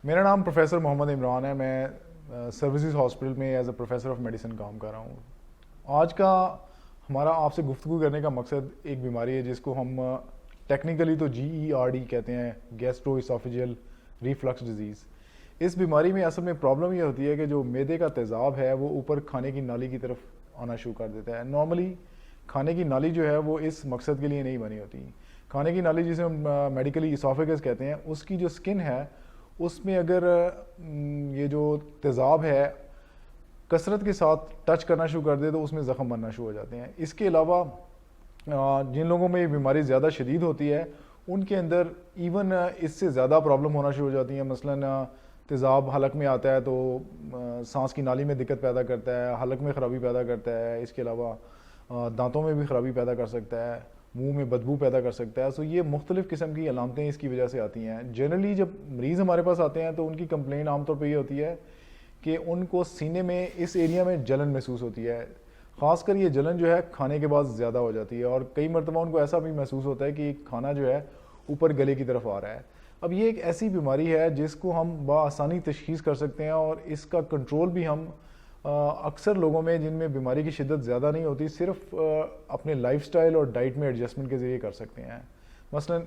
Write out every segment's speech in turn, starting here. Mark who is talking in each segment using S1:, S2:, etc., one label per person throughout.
S1: میرا نام پروفیسر محمد عمران ہے. میں سروسز ہاسپٹل میں as a professor of medicine کام کر رہا ہوں. آج کا ہمارا آپ سے گفتگو کرنے کا مقصد ایک بیماری ہے جس کو ہم ٹیکنیکلی تو GERD کہتے ہیں, گیسٹرو اسوفیجل ریفلکس ڈیزیز. اس بیماری میں اصل میں پرابلم یہ ہوتی ہے کہ جو میدے کا تیزاب ہے وہ اوپر کھانے کی نالی کی طرف آنا شروع کر دیتا ہے. نارملی کھانے کی نالی جو ہے وہ اس مقصد کے لیے نہیں بنی ہوتی. کھانے کی نالی جسے ہم میڈیکلی اسوفیگس کہتے ہیں, اس کی جو اسکن ہے اس میں اگر یہ جو تیزاب ہے کثرت کے ساتھ ٹچ کرنا شروع کر دے تو اس میں زخم بننا شروع ہو جاتے ہیں. اس کے علاوہ جن لوگوں میں یہ بیماری زیادہ شدید ہوتی ہے ان کے اندر ایون اس سے زیادہ پرابلم ہونا شروع ہو جاتی ہیں. مثلا تیزاب حلق میں آتا ہے تو سانس کی نالی میں دقت پیدا کرتا ہے, حلق میں خرابی پیدا کرتا ہے, اس کے علاوہ دانتوں میں بھی خرابی پیدا کر سکتا ہے, منہ میں بدبو پیدا کر سکتا ہے. سو یہ مختلف قسم کی علامتیں اس کی وجہ سے آتی ہیں. جنرلی جب مریض ہمارے پاس آتے ہیں تو ان کی کمپلین عام طور پہ یہ ہوتی ہے کہ ان کو سینے میں اس ایریا میں جلن محسوس ہوتی ہے. خاص کر یہ جلن جو ہے کھانے کے بعد زیادہ ہو جاتی ہے, اور کئی مرتبہ ان کو ایسا بھی محسوس ہوتا ہے کہ کھانا جو ہے اوپر گلے کی طرف آ رہا ہے. اب یہ ایک ایسی بیماری ہے جس کو ہم بآسانی تشخیص کر سکتے ہیں, اور اس کا کنٹرول بھی ہم اکثر لوگوں میں جن میں بیماری کی شدت زیادہ نہیں ہوتی صرف اپنے لائف سٹائل اور ڈائٹ میں ایڈجسٹمنٹ کے ذریعے کر سکتے ہیں. مثلا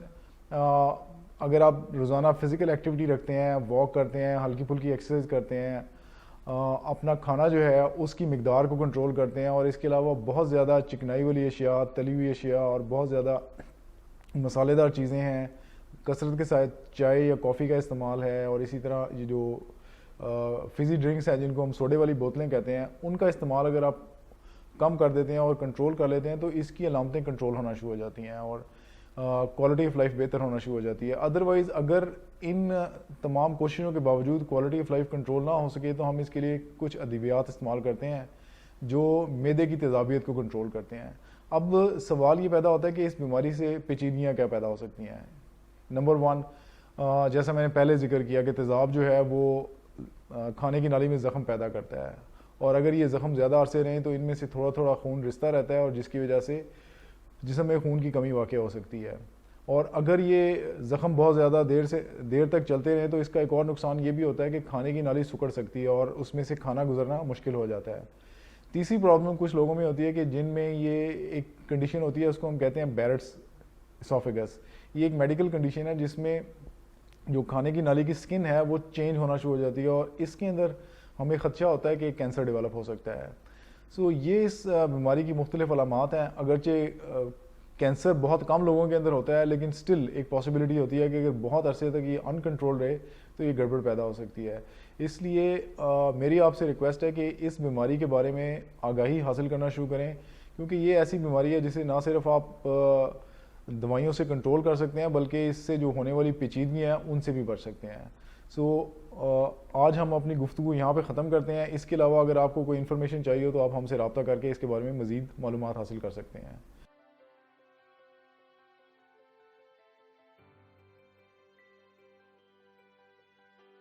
S1: اگر آپ روزانہ فزیکل ایکٹیویٹی رکھتے ہیں, واک کرتے ہیں, ہلکی پھلکی ایکسرسائز کرتے ہیں, اپنا کھانا جو ہے اس کی مقدار کو کنٹرول کرتے ہیں, اور اس کے علاوہ بہت زیادہ چکنائی والی اشیاء, تلی ہوئی اشیاء اور بہت زیادہ مسالے دار چیزیں ہیں, کثرت کے ساتھ چائے یا کافی کا استعمال ہے, اور اسی طرح یہ جو فزی ڈرنکس ہیں جن کو ہم سوڈے والی بوتلیں کہتے ہیں ان کا استعمال اگر آپ کم کر دیتے ہیں اور کنٹرول کر لیتے ہیں تو اس کی علامتیں کنٹرول ہونا شروع ہو جاتی ہیں اور کوالٹی آف لائف بہتر ہونا شروع ہو جاتی ہے. ادروائز اگر ان تمام کوششوں کے باوجود کوالٹی آف لائف کنٹرول نہ ہو سکے تو ہم اس کے لیے کچھ ادویات استعمال کرتے ہیں جو معدے کی تیزابیت کو کنٹرول کرتے ہیں. اب سوال یہ پیدا ہوتا ہے کہ اس بیماری سے پیچیدگیاں کیا پیدا ہو سکتی ہیں. نمبر 1, جیسا میں نے پہلے ذکر کیا کہ تیزاب جو ہے وہ کھانے کی نالی میں زخم پیدا کرتا ہے, اور اگر یہ زخم زیادہ عرصے رہیں تو ان میں سے تھوڑا تھوڑا خون رستا رہتا ہے, اور جس کی وجہ سے جسم میں خون کی کمی واقع ہو سکتی ہے. اور اگر یہ زخم بہت زیادہ دیر تک چلتے رہیں تو اس کا ایک اور نقصان یہ بھی ہوتا ہے کہ کھانے کی نالی سکڑ سکتی ہے اور اس میں سے کھانا گزرنا مشکل ہو جاتا ہے. تیسری پرابلم کچھ لوگوں میں ہوتی ہے کہ جن میں یہ ایک کنڈیشن ہوتی ہے اس کو ہم کہتے ہیں بیرٹس اسوفیگس. یہ ایک میڈیکل کنڈیشن ہے جس میں جو کھانے کی نالی کی سکن ہے وہ چینج ہونا شروع ہو جاتی ہے, اور اس کے اندر ہمیں خدشہ ہوتا ہے کہ کینسر ڈیولپ ہو سکتا ہے. سو یہ اس بیماری کی مختلف علامات ہیں. اگرچہ کینسر بہت کم لوگوں کے اندر ہوتا ہے لیکن سٹل ایک پاسبلٹی ہوتی ہے کہ اگر بہت عرصے تک یہ ان کنٹرول رہے تو یہ گڑبڑ پیدا ہو سکتی ہے. اس لیے میری آپ سے ریکویسٹ ہے کہ اس بیماری کے بارے میں آگاہی حاصل کرنا شروع کریں, کیونکہ یہ ایسی بیماری ہے جسے نہ صرف آپ دوائیوں سے کنٹرول کر سکتے ہیں بلکہ اس سے جو ہونے والی پیچیدگیاں ہیں ان سے بھی بچ سکتے ہیں. سو آج ہم اپنی گفتگو یہاں پہ ختم کرتے ہیں. اس کے علاوہ اگر آپ کو کوئی انفارمیشن چاہیے ہو تو آپ ہم سے رابطہ کر کے اس کے بارے میں مزید معلومات حاصل کر سکتے ہیں.